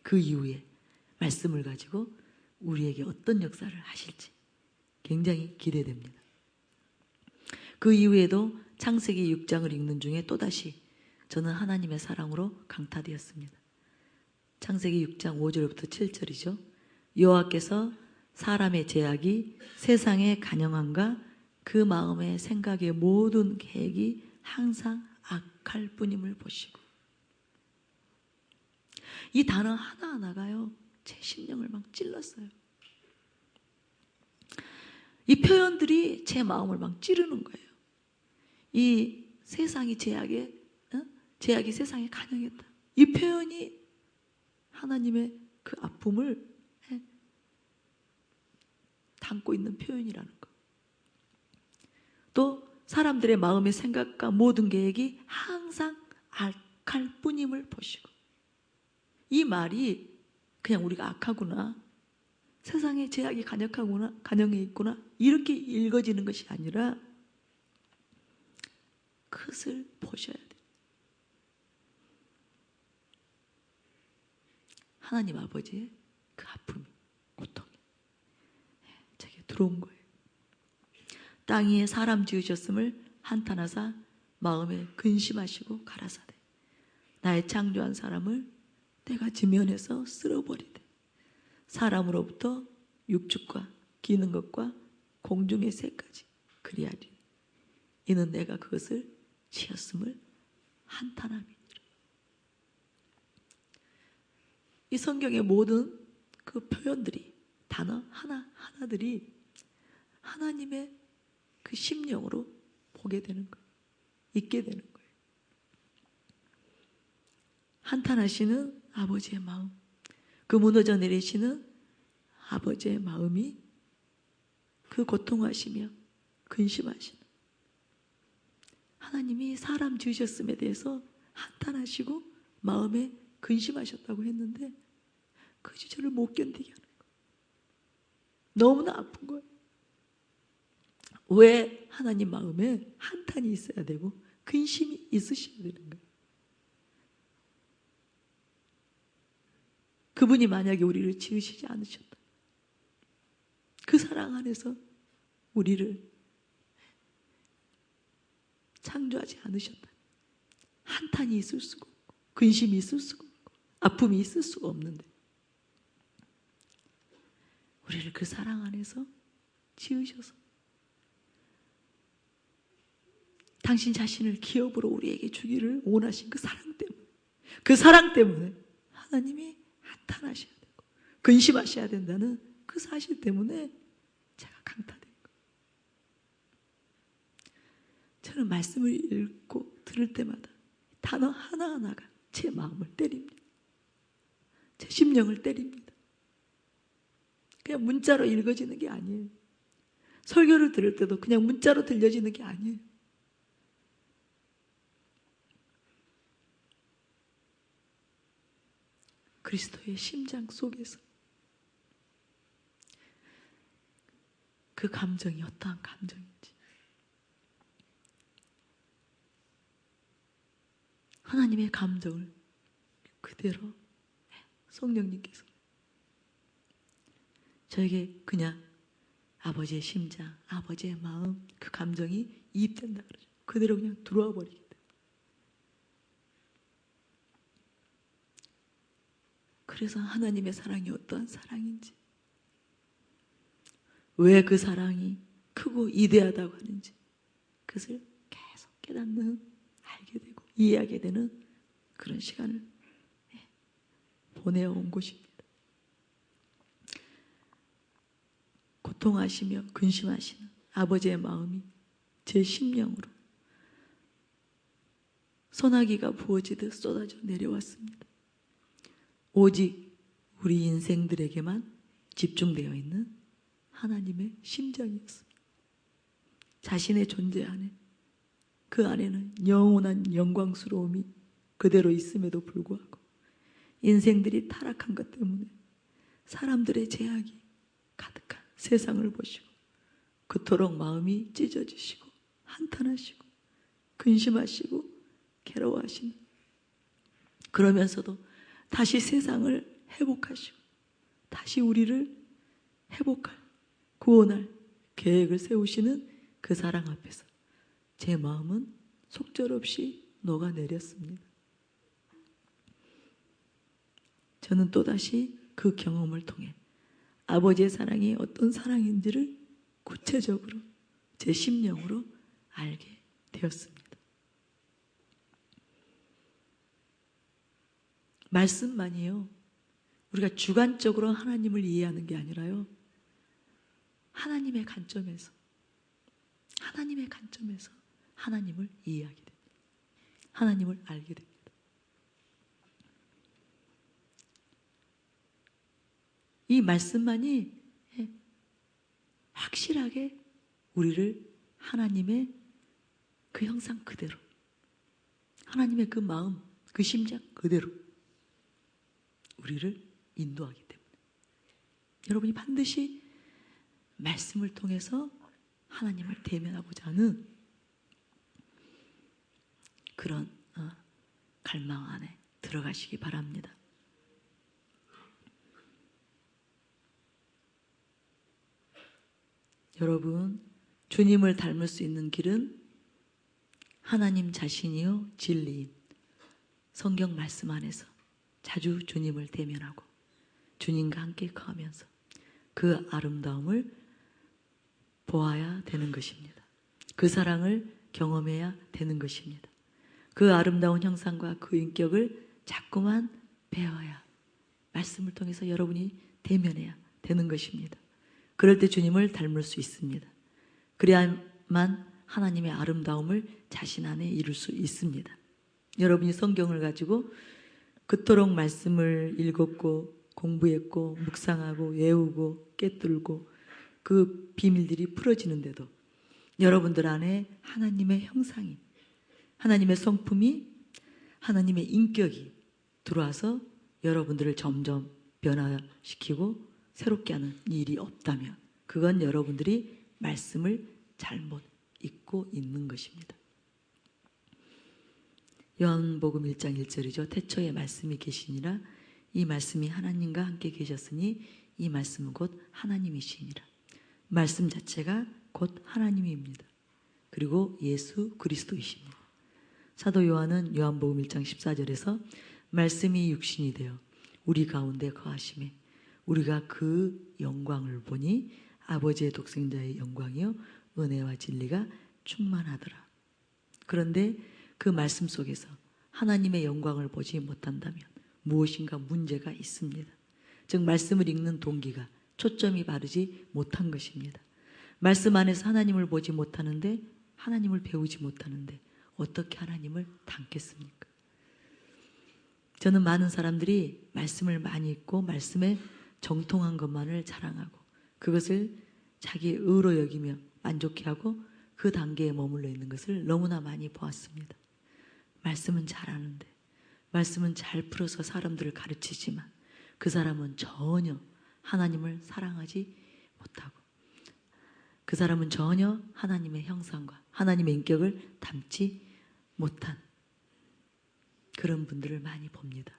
그 이후에 말씀을 가지고 우리에게 어떤 역사를 하실지 굉장히 기대됩니다. 그 이후에도 창세기 6장을 읽는 중에 또다시 저는 하나님의 사랑으로 강타되었습니다. 창세기 6장 5절부터 7절이죠. 여호와께서 사람의 죄악이 세상의 간영함과 그 마음의 생각의 모든 계획이 항상 악할 뿐임을 보시고. 이 단어 하나하나가요 제 심령을 막 찔렀어요. 이 표현들이 제 마음을 막 찌르는 거예요. 이 세상이 죄악이 세상에 간영했다. 이 표현이 하나님의 그 아픔을 담고 있는 표현이라는 거. 또 사람들의 마음의 생각과 모든 계획이 항상 악할 뿐임을 보시고. 이 말이 그냥 우리가 악하구나, 세상에 죄악이 간영해 있구나 이렇게 읽어지는 것이 아니라 그것을 보셔야 돼요. 하나님 아버지의 그 아픔이, 고통이 제게 들어온 거예요. 땅 위에 사람 지으셨음을 한탄하사 마음에 근심하시고 가라사대 나의 창조한 사람을 내가 지면에서 쓸어버리되 사람으로부터 육축과 기는 것과 공중의 새까지 그리하리니 이는 내가 그것을 지었음을 한탄함이니라. 이 성경의 모든 그 표현들이, 단어 하나하나들이 하나님의 그 심령으로 보게 되는 거예요. 있게 되는 거예요. 한탄하시는 아버지의 마음, 그 무너져 내리시는 아버지의 마음이 그 고통하시며 근심하시는 하나님이 사람 지으셨음에 대해서 한탄하시고 마음에 근심하셨다고 했는데 그 지절을 못 견디게 하는 거예요. 너무나 아픈 거예요. 왜 하나님 마음에 한탄이 있어야 되고 근심이 있으셔야 되는 거예요? 그분이 만약에 우리를 지으시지 않으셨다, 그 사랑 안에서 우리를 창조하지 않으셨다, 한탄이 있을 수가 없고 근심이 있을 수가 없고 아픔이 있을 수가 없는데 우리를 그 사랑 안에서 지으셔서 당신 자신을 기업으로 우리에게 주기를 원하신 그 사랑 때문에 하나님이 한탄하셔야 되고 근심하셔야 된다는 그 사실 때문에 제가 강타된 거예요. 저는 말씀을 읽고 들을 때마다 단어 하나하나가 제 마음을 때립니다. 제 심령을 때립니다. 그냥 문자로 읽어지는 게 아니에요. 설교를 들을 때도 그냥 문자로 들려지는 게 아니에요. 그리스도의 심장 속에서 그 감정이 어떠한 감정인지 하나님의 감정을 그대로 성령님께서 저에게 그냥 아버지의 심장, 아버지의 마음, 그 감정이 이입된다 그러죠. 그대로 그냥 들어와 버리기 때문에. 그래서 하나님의 사랑이 어떠한 사랑인지, 왜 그 사랑이 크고 이대하다고 하는지 그것을 계속 깨닫는, 알게 되고 이해하게 되는 그런 시간을 보내온 곳입니다. 고통하시며 근심하시는 아버지의 마음이 제 심령으로 소나기가 부어지듯 쏟아져 내려왔습니다. 오직 우리 인생들에게만 집중되어 있는 하나님의 심장이었습니다. 자신의 존재 안에, 그 안에는 영원한 영광스러움이 그대로 있음에도 불구하고 인생들이 타락한 것 때문에 사람들의 죄악이 가득한 세상을 보시고 그토록 마음이 찢어지시고 한탄하시고 근심하시고 괴로워하시는, 그러면서도 다시 세상을 회복하시고 다시 우리를 회복할, 구원할 계획을 세우시는 그 사랑 앞에서 제 마음은 속절없이 녹아내렸습니다. 저는 또다시 그 경험을 통해 아버지의 사랑이 어떤 사랑인지를 구체적으로 제 심령으로 알게 되었습니다. 말씀만이요, 우리가 주관적으로 하나님을 이해하는 게 아니라요, 하나님의 관점에서 하나님을 이해하게 됩니다. 하나님을 알게 됩니다. 이 말씀만이 확실하게 우리를 하나님의 그 형상 그대로, 하나님의 그 마음, 그 심장 그대로 우리를 인도하기 때문에 여러분이 반드시 말씀을 통해서 하나님을 대면하고자 하는 그런 갈망 안에 들어가시기 바랍니다. 여러분, 주님을 닮을 수 있는 길은 하나님 자신이요 진리인 성경 말씀 안에서 자주 주님을 대면하고 주님과 함께 거하면서 그 아름다움을 보아야 되는 것입니다. 그 사랑을 경험해야 되는 것입니다. 그 아름다운 형상과 그 인격을 자꾸만 배워야, 말씀을 통해서 여러분이 대면해야 되는 것입니다. 그럴 때 주님을 닮을 수 있습니다. 그래야만 하나님의 아름다움을 자신 안에 이룰 수 있습니다. 여러분이 성경을 가지고 그토록 말씀을 읽었고 공부했고 묵상하고 외우고 꿰뚫고 그 비밀들이 풀어지는데도 여러분들 안에 하나님의 형상이, 하나님의 성품이, 하나님의 인격이 들어와서 여러분들을 점점 변화시키고 새롭게 하는 일이 없다면 그건 여러분들이 말씀을 잘못 읽고 있는 것입니다. 요한복음 1장 1절이죠. 태초에 말씀이 계시니라. 이 말씀이 하나님과 함께 계셨으니 이 말씀은 곧 하나님이시니라. 말씀 자체가 곧 하나님입니다. 그리고 예수 그리스도이십니다. 사도 요한은 요한복음 1장 14절에서 말씀이 육신이 되어 우리 가운데 거하심에 우리가 그 영광을 보니 아버지의 독생자의 영광이요 은혜와 진리가 충만하더라. 그런데 그 말씀 속에서 하나님의 영광을 보지 못한다면 무엇인가 문제가 있습니다. 즉 말씀을 읽는 동기가 초점이 바르지 못한 것입니다. 말씀 안에서 하나님을 보지 못하는데, 하나님을 배우지 못하는데 어떻게 하나님을 닮겠습니까? 저는 많은 사람들이 말씀을 많이 읽고 말씀에 정통한 것만을 자랑하고 그것을 자기의 의로 여기며 만족해하고 그 단계에 머물러 있는 것을 너무나 많이 보았습니다. 말씀은 잘하는데, 말씀은 잘 풀어서 사람들을 가르치지만 그 사람은 전혀 하나님을 사랑하지 못하고 그 사람은 전혀 하나님의 형상과 하나님의 인격을 담지 못한 그런 분들을 많이 봅니다.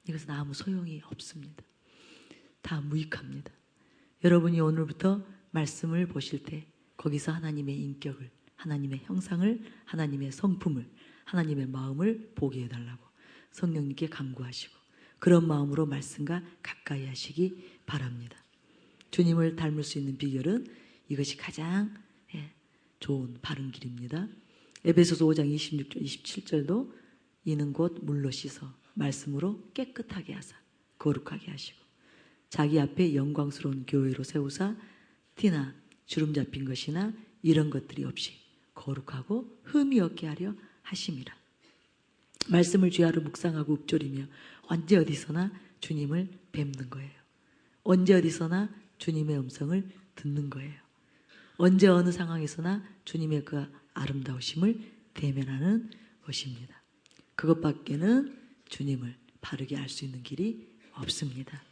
이것은 아무 소용이 없습니다. 다 무익합니다. 여러분이 오늘부터 말씀을 보실 때 거기서 하나님의 인격을, 하나님의 형상을, 하나님의 성품을, 하나님의 마음을 보게 해달라고 성령님께 간구하시고 그런 마음으로 말씀과 가까이 하시기 바랍니다. 주님을 닮을 수 있는 비결은 이것이 가장 좋은 바른 길입니다. 에베소서 5장 26절 27절도 이는 곧 물로 씻어 말씀으로 깨끗하게 하사 거룩하게 하시고 자기 앞에 영광스러운 교회로 세우사 티나 주름 잡힌 것이나 이런 것들이 없이 거룩하고 흠이 없게 하려 하심이라. 말씀을 주야로 묵상하고 읊조리며 언제 어디서나 주님을 뵙는 거예요. 언제 어디서나 주님의 음성을 듣는 거예요. 언제 어느 상황에서나 주님의 그 아름다우심을 대면하는 것입니다. 그것밖에는 주님을 바르게 알 수 있는 길이 없습니다.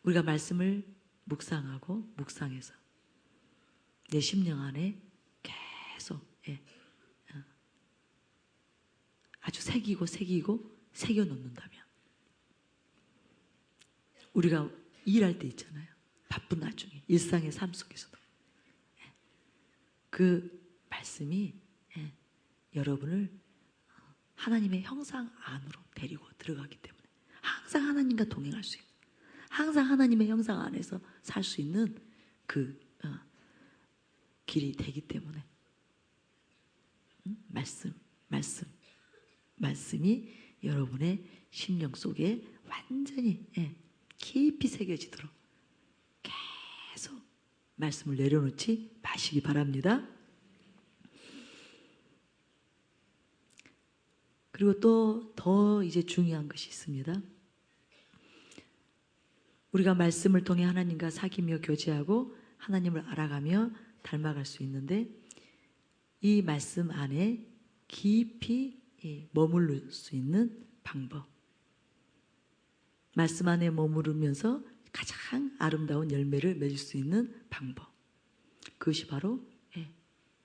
우리가 말씀을 묵상하고 묵상해서 내 심령 안에 계속 아주 새기고 새겨 놓는다면, 우리가 일할 때 있잖아요. 바쁜 나중에 일상의 삶 속에서도 그 말씀이 여러분을 하나님의 형상 안으로 데리고 들어가기 때문에 항상 하나님과 동행할 수 있는, 항상 하나님의 형상 안에서 살 수 있는 그 길이 되기 때문에 말씀이 여러분의 심령 속에 완전히 깊이 새겨지도록 계속 말씀을 내려놓지 마시기 바랍니다. 그리고 또 더 이제 중요한 것이 있습니다. 우리가 말씀을 통해 하나님과 사귀며 교제하고 하나님을 알아가며 닮아갈 수 있는데, 이 말씀 안에 깊이 머무를 수 있는 방법, 말씀 안에 머무르면서 가장 아름다운 열매를 맺을 수 있는 방법, 그것이 바로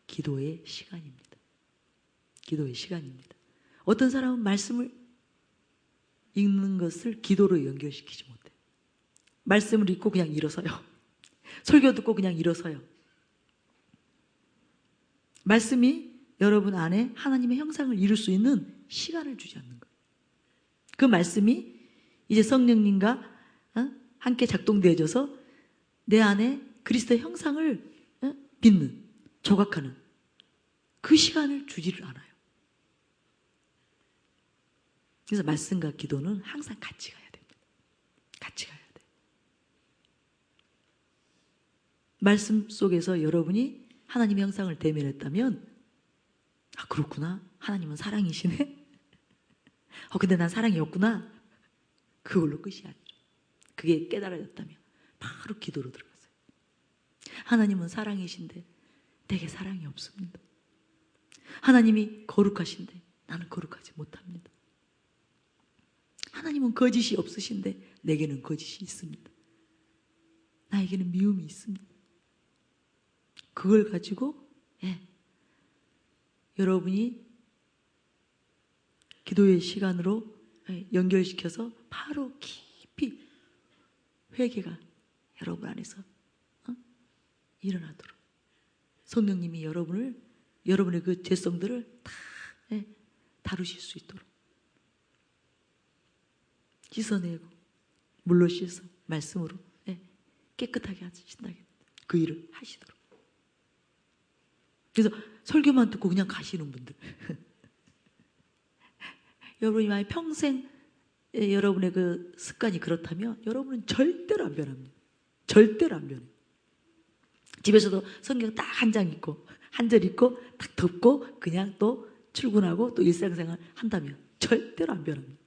기도의 시간입니다. 기도의 시간입니다. 어떤 사람은 말씀을 읽는 것을 기도로 연결시키지 못해요. 말씀을 읽고 그냥 일어서요. 설교 듣고 그냥 일어서요. 말씀이 여러분 안에 하나님의 형상을 이룰 수 있는 시간을 주지 않는 거예요. 그 말씀이 이제 성령님과 함께 작동되어져서 내 안에 그리스도의 형상을 빚는, 조각하는 그 시간을 주지를 않아요. 그래서 말씀과 기도는 항상 같이 가야 됩니다. 같이 가야 돼요. 말씀 속에서 여러분이 하나님의 형상을 대면했다면, 아, 그렇구나, 하나님은 사랑이시네, 근데 난 사랑이 없구나, 그걸로 끝이 아니라, 그게 깨달아졌다면 바로 기도로 들어갔어요. 하나님은 사랑이신데 내게 사랑이 없습니다. 하나님이 거룩하신데 나는 거룩하지 못합니다. 하나님은 거짓이 없으신데 내게는 거짓이 있습니다. 나에게는 미움이 있습니다. 그걸 가지고 여러분이 기도의 시간으로 연결시켜서 바로 깊이 회개가 여러분 안에서 일어나도록 성령님이 여러분의 그 죄성들을 다 다루실 수 있도록 씻어내고 물로 씻어 말씀으로 깨끗하게 하신다겠다. 그 일을 하시도록. 그래서 설교만 듣고 그냥 가시는 분들 여러분이 만약 평생 여러분의 그 습관이 그렇다면 여러분은 절대로 안 변합니다. 절대로 안 변해요. 집에서도 성경 딱 한 장 읽고 한 절 읽고 딱 덮고 그냥 또 출근하고 또 일상생활 한다면 절대로 안 변합니다.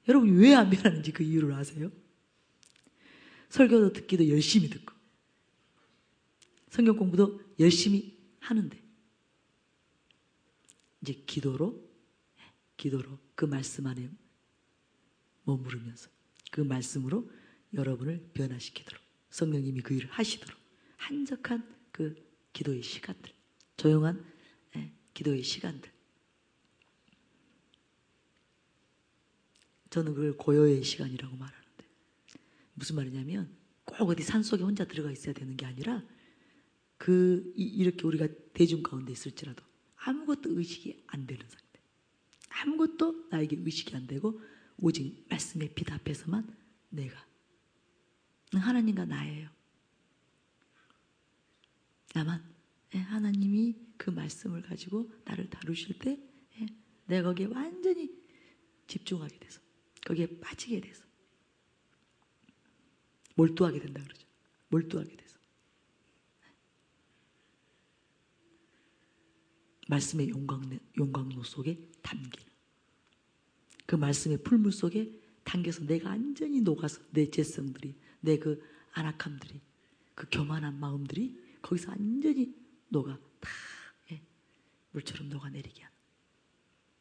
여러분이 왜 안 변하는지 그 이유를 아세요? 설교도 듣기도 열심히 듣고 성경 공부도 열심히 하는데 이제 기도로 그 말씀 안에 머무르면서 그 말씀으로 여러분을 변화시키도록 성령님이 그 일을 하시도록 한적한 그 기도의 시간들, 조용한 기도의 시간들, 저는 그걸 고요의 시간이라고 말하는데, 무슨 말이냐면 꼭 어디 산속에 혼자 들어가 있어야 되는 게 아니라 이렇게 우리가 대중 가운데 있을지라도 아무것도 의식이 안 되는 상태, 아무것도 나에게 의식이 안 되고 오직 말씀의 빛 앞에서만 내가 하나님과 나예요. 나만 하나님이 그 말씀을 가지고 나를 다루실 때 내가 거기에 완전히 집중하게 돼서 거기에 빠지게 돼서 몰두하게 된다 그러죠. 몰두하게 돼서 말씀의 용광로 속에 담기는 그 말씀의 풀물 속에 담겨서 내가 완전히 녹아서 내 죄성들이, 내 그 안악함들이, 그 교만한 마음들이 거기서 완전히 녹아 다 물처럼 녹아내리게 하는,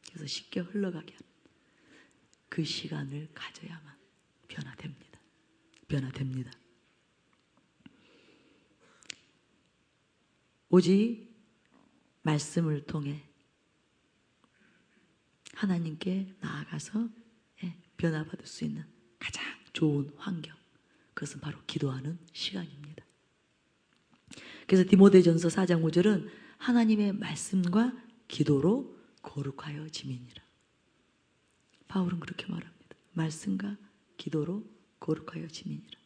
그래서 쉽게 흘러가게 하는 그 시간을 가져야만 변화됩니다. 변화됩니다. 오직 말씀을 통해 하나님께 나아가서 변화받을 수 있는 가장 좋은 환경, 그것은 바로 기도하는 시간입니다. 그래서 디모데전서 4장 5절은 하나님의 말씀과 기도로 거룩하여 지민이라. 바울은 그렇게 말합니다. 말씀과 기도로 거룩하여 지민이라.